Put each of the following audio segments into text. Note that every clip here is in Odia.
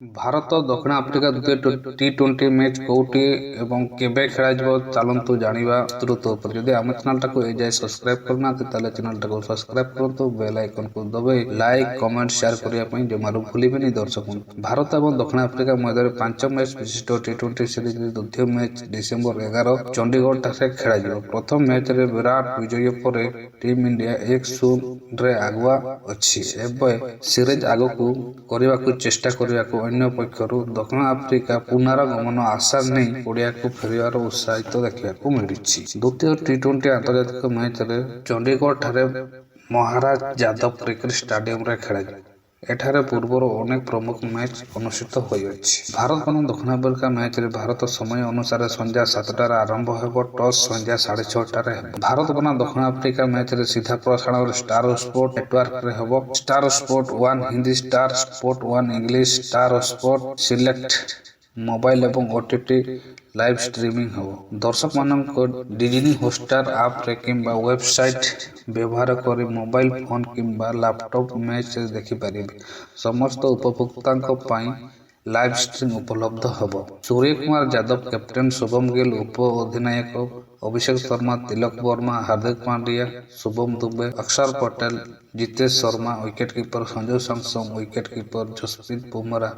ଭାରତ ଦକ୍ଷିଣ ଆଫ୍ରିକା ଦ୍ୱିତୀୟ ଟି20 ମ୍ୟାଚ୍ କୋଉଠି ଏବଂ କେବେ ଖେଳାଯିବ ଚାଲନ୍ତୁ ଜାଣିବା ବିସ୍ତୃତ ଉପରେ। ଯଦି ଆମ ଚ୍ୟାନେଲଟାକୁ ଏଯାଏ ସବସ୍କ୍ରାଇବ୍ କରିନାହାନ୍ତି ତାହେଲେ ଚ୍ୟାନେଲଟାକୁ ସବସ୍କ୍ରାଇବ୍ କରନ୍ତୁ, ବେଲ୍ ଆଇକନକୁ ଦବାଇ ଲାଇକ୍ କମେଣ୍ଟ ସେୟାର କରିବା ପାଇଁ ଜମାରୁ ଭୁଲିବେନି ଦର୍ଶକ। ଭାରତ ଏବଂ ଦକ୍ଷିଣ ଆଫ୍ରିକା ମଧ୍ୟରେ 5 ମ୍ୟାଚ୍ ବିଶିଷ୍ଟ ଟି20 ସିରିଜର ଦ୍ୱିତୀୟ ମ୍ୟାଚ୍ ଡିସେମ୍ବର 11 ଚଣ୍ଡିଗଡ଼ଠାରେ ଖେଳାଯିବ। ପ୍ରଥମ ମ୍ୟାଚରେ ବିରାଟ ବିଜୟ ପରେ ଟିମ୍ ଇଣ୍ଡିଆ 1-0ରେ ଆଗୁଆ ଅଛି। ଏବେ ସିରିଜ ଆଗକୁ କରିବାକୁ ଚେଷ୍ଟା କରିବାକୁ ଅନ୍ୟ ପକ୍ଷରୁ ଦକ୍ଷିଣ ଆଫ୍ରିକା ପୁନରାଗମନ ଆଶା ନେଇ ପଡ଼ିଆକୁ ଫେରିବାର ଉତ୍ସାହିତ ଦେଖିବାକୁ ମିଳିଛି। ଦ୍ୱିତୀୟ ଟି20 ଆନ୍ତର୍ଜାତିକ ମ୍ୟାଚରେ ଚଣ୍ଡିଗଡ଼ଠାରେ ମହାରାଜା ଯାଦବ କ୍ରିକେଟ ଷ୍ଟାଡିୟମରେ ଖେଳାଯିବ। ଏଠାରେ ପୂର୍ବରୁ ଅନେକ ପ୍ରମୁଖ ମ୍ୟାଚ୍ ଅନୁଷ୍ଠିତ ହୋଇଅଛି। ଭାରତ ବନାମ ଦକ୍ଷିଣ ଆଫ୍ରିକା ମ୍ୟାଚରେ ଭାରତ ସମୟ ଅନୁସାରେ ସନ୍ଧ୍ୟା 7ଟାରେ ଆରମ୍ଭ ହେବ। ଟସ୍ ସନ୍ଧ୍ୟା 6:30ଟାରେ ହେବ। ଭାରତ ବନାମ ଦକ୍ଷିଣ ଆଫ୍ରିକା ମ୍ୟାଚରେ ସିଧା ପ୍ରସାରଣ ଷ୍ଟାର ସ୍ପୋର୍ଟ ନେଟୱାର୍କରେ ହେବ। Star sport 1 Hindi, star sport 1 English, star sport select mobile ଏବଂ OTT ଲାଇଭ୍ ଷ୍ଟ୍ରିମିଂ ହେବ। ଦର୍ଶକମାନଙ୍କ ଡିଜ୍ନି ହଟଷ୍ଟାର ଆପ୍ରେ କିମ୍ବା ୱେବସାଇଟ୍ ବ୍ୟବହାର କରି ମୋବାଇଲ ଫୋନ କିମ୍ବା ଲାପଟପ୍ ମ୍ୟାଚ୍ ଦେଖିପାରିବେ। ସମସ୍ତ ଉପଭୋକ୍ତାଙ୍କ ପାଇଁ ଲାଇଭ୍ ଷ୍ଟ୍ରିମ୍ ଉପଲବ୍ଧ ହେବ। ସୂର୍ଯ୍ୟକୁମାର ଯାଦବ, କ୍ୟାପ୍ଟେନ୍ ଶୁଭମ ଗିଲ୍, ଉପ ଅଧିନାୟକ ଅଭିଷେକ Sharma, Tilak Verma, Hardik Pandya, Shubham Dube, Axar Patel, Jitesh Sharma, wicket keeper Sanju Samson, wicket keeper Jasprit Bumrah,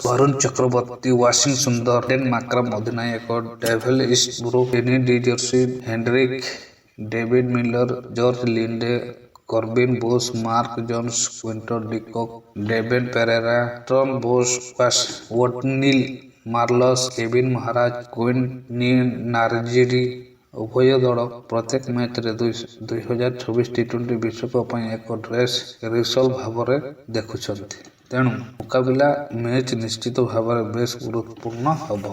Varun Chakravarthy, ୱାସିଂ ସୁନ୍ଦର, ଡେନ୍ ମାକ୍ରାମ, ଅଧିନାୟକ David Eastbrook, Tony de Zorzi, Hendricks, David Miller, George Linde, Corbin Bosch, Marco Jansen, Quinton de Kock, Donovan Ferreira, ଟ୍ରନ୍ ବୋସ୍, ୱଟ୍ନିଲ୍ ମାର୍ଲସ୍, କେଭିନ୍ ମହାରାଜ, କ୍ୱିନ୍ ନାର୍ଜିରି। ଉଭୟ ଦଳ ପ୍ରତ୍ୟେକ ମ୍ୟାଚରେ 2026 ଟି20 ବିଶ୍ୱକପ୍ ପାଇଁ ଏକ ଡ୍ରେସ୍ ରିହର୍ସାଲ ଭାବରେ ଦେଖୁଛନ୍ତି। ତେଣୁ ମୁକାବିଲା ମ୍ୟାଚ୍ ନିଶ୍ଚିତ ଭାବରେ ବେଶ୍ ଗୁରୁତ୍ୱପୂର୍ଣ୍ଣ ହେବ।